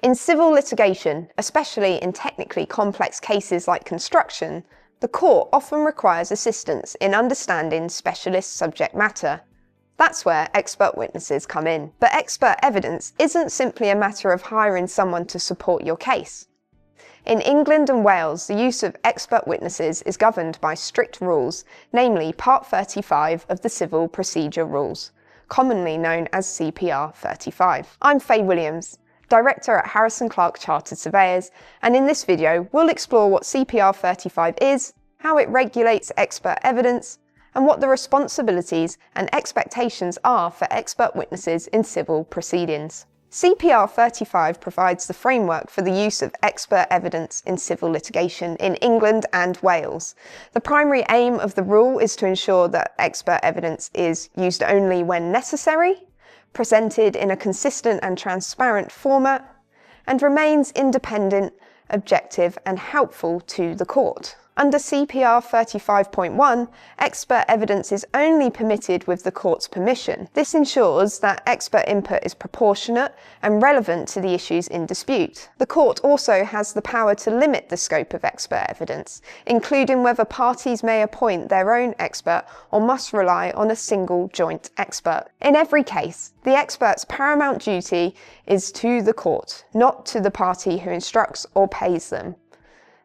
In civil litigation, especially in technically complex cases like construction, the court often requires assistance in understanding specialist subject matter. That's where expert witnesses come in. But expert evidence isn't simply a matter of hiring someone to support your case. In England and Wales, the use of expert witnesses is governed by strict rules, namely Part 35 of the Civil Procedure Rules, commonly known as CPR35. I'm Faye Williams, Director at Harrison Clarke Chartered Surveyors, and in this video we'll explore what CPR35 is, how it regulates expert evidence, and what the responsibilities and expectations are for expert witnesses in civil proceedings. CPR35 provides the framework for the use of expert evidence in civil litigation in England and Wales. The primary aim of the rule is to ensure that expert evidence is used only when necessary, presented in a consistent and transparent format, and remains independent, objective, and helpful to the court. Under CPR 35.1, expert evidence is only permitted with the court's permission. This ensures that expert input is proportionate and relevant to the issues in dispute. The court also has the power to limit the scope of expert evidence, including whether parties may appoint their own expert or must rely on a single joint expert. In every case, the expert's paramount duty is to the court, not to the party who instructs or pays them.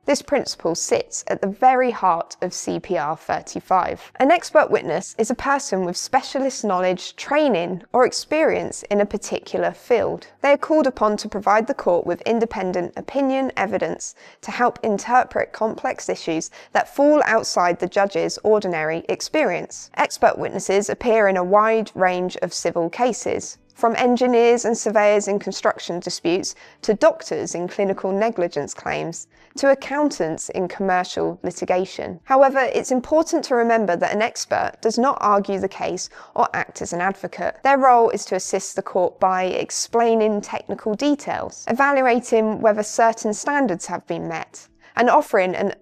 This principle sits at the very heart of CPR 35. An expert witness is a person with specialist knowledge, training, or experience in a particular field. They are called upon to provide the court with independent opinion evidence to help interpret complex issues that fall outside the judge's ordinary experience. Expert witnesses appear in a wide range of civil cases, from engineers and surveyors in construction disputes, to doctors in clinical negligence claims, to accountants in commercial litigation. However, it's important to remember that an expert does not argue the case or act as an advocate. Their role is to assist the court by explaining technical details, evaluating whether certain standards have been met, and offering an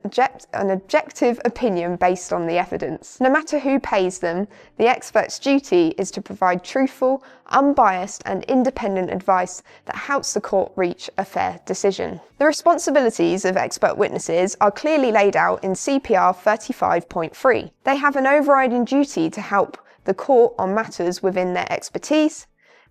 objective opinion based on the evidence. No matter who pays them, the expert's duty is to provide truthful, unbiased, and independent advice that helps the court reach a fair decision. The responsibilities of expert witnesses are clearly laid out in CPR 35.3. They have an overriding duty to help the court on matters within their expertise.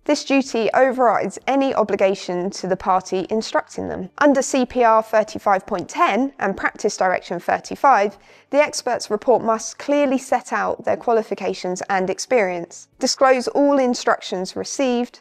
This duty overrides any obligation to the party instructing them. Under CPR 35.10 and Practice Direction 35, the expert's report must clearly set out their qualifications and experience, disclose all instructions received,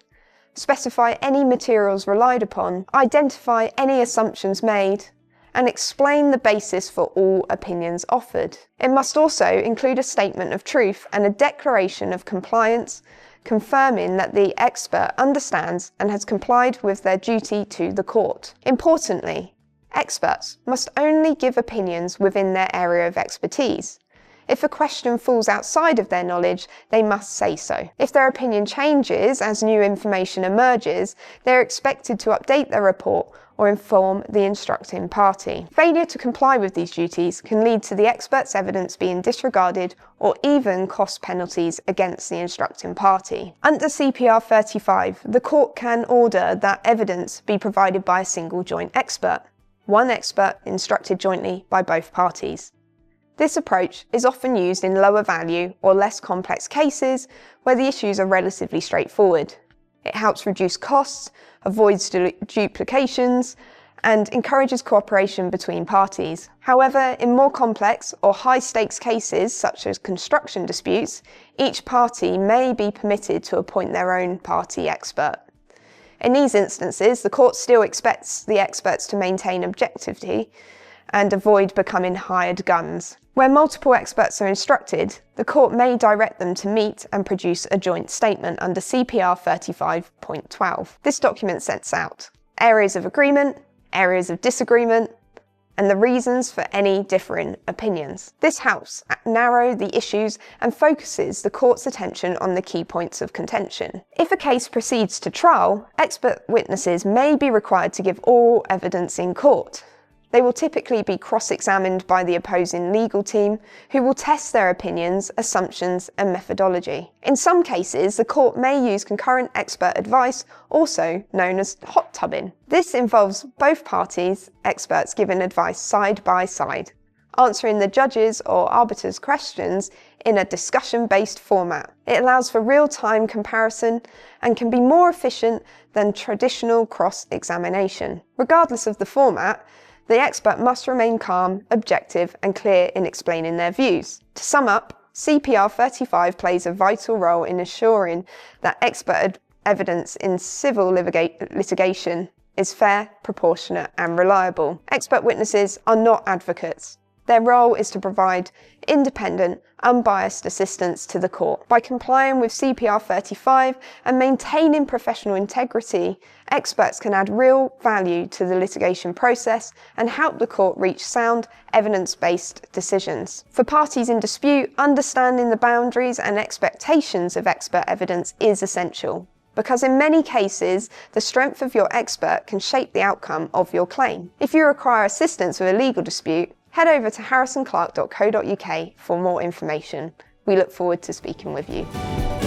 specify any materials relied upon, identify any assumptions made, and explain the basis for all opinions offered. It must also include a statement of truth and a declaration of compliance, confirming that the expert understands and has complied with their duty to the court. Importantly, experts must only give opinions within their area of expertise. If a question falls outside of their knowledge, they must say so. If their opinion changes as new information emerges, they are expected to update their report or inform the instructing party. Failure to comply with these duties can lead to the expert's evidence being disregarded or even cost penalties against the instructing party. Under CPR 35, the court can order that evidence be provided by a single joint expert, one expert instructed jointly by both parties. This approach is often used in lower value or less complex cases where the issues are relatively straightforward. It helps reduce costs, avoids duplications, and encourages cooperation between parties. However, in more complex or high-stakes cases, such as construction disputes, each party may be permitted to appoint their own party expert. In these instances, the court still expects the experts to maintain objectivity and avoid becoming hired guns. Where multiple experts are instructed, the court may direct them to meet and produce a joint statement under CPR 35.12. This document sets out areas of agreement, areas of disagreement, and the reasons for any differing opinions. This helps narrow the issues and focuses the court's attention on the key points of contention. If a case proceeds to trial, expert witnesses may be required to give oral evidence in court. They will typically be cross-examined by the opposing legal team, who will test their opinions, assumptions, and methodology. In some cases, the court may use concurrent expert advice, also known as hot tubbing. This involves both parties' experts giving advice side by side, answering the judges' or arbiters' questions in a discussion-based format. It allows for real-time comparison and can be more efficient than traditional cross-examination. Regardless of the format, the expert must remain calm, objective, and clear in explaining their views. To sum up, CPR35 plays a vital role in ensuring that expert evidence in civil litigation is fair, proportionate, and reliable. Expert witnesses are not advocates. Their role is to provide independent, unbiased assistance to the court. By complying with CPR35 and maintaining professional integrity, experts can add real value to the litigation process and help the court reach sound, evidence-based decisions. For parties in dispute, understanding the boundaries and expectations of expert evidence is essential, because in many cases, the strength of your expert can shape the outcome of your claim. If you require assistance with a legal dispute, head over to harrisonclarke.co.uk for more information. We look forward to speaking with you.